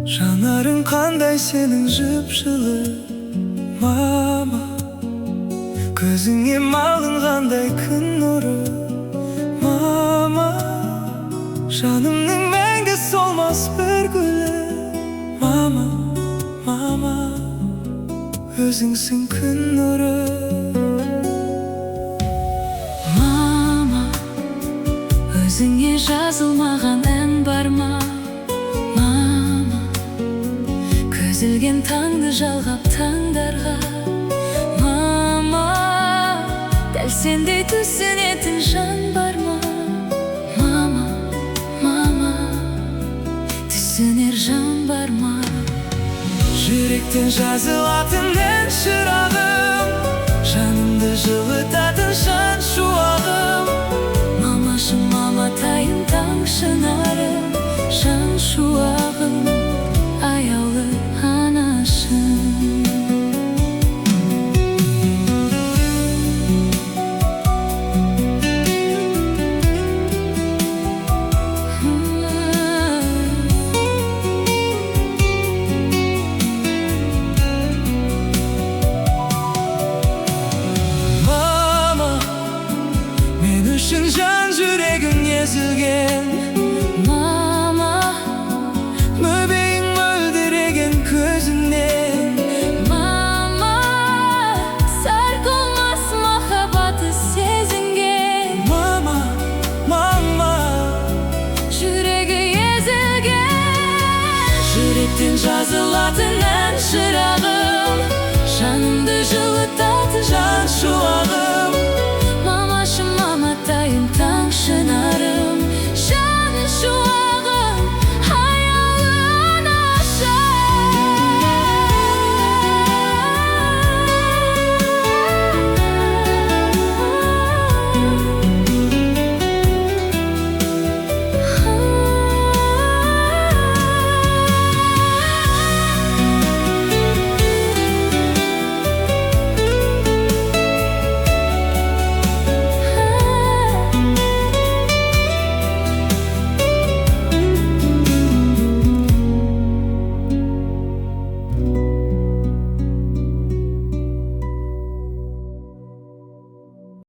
Жанарың қандай сенің жып-жылы, мама. Көзіңе малынғандай күн нұры, мама. Жанымның мәңгі солмас бір гүлі, мама, мама. Өзіңсің күн нұры. Мама, өзіңе жазылмаған ән бар ма? Мама, көзілген таңды жалғап таңдарға. Мама, дәл сендей түсінетін жан бар ма? Мама, мама, түсінер жан бар ма? Жүректен жазылатын ән шырағым, жанымды жылытатын жан шуағым. Мамашым, маматайым, таң шынарым, жан шуағым, аяулы анашым. Үшін жан жүрегім езілген, Мама, мүбейін мөлдіреген көзіңнен. мама, сарқылмас махаббаты сезінген. Мама, мама, Жүрегі езілген. жүректен жазылатын ән шырағым, Жанымды жылытатын жан шуағым.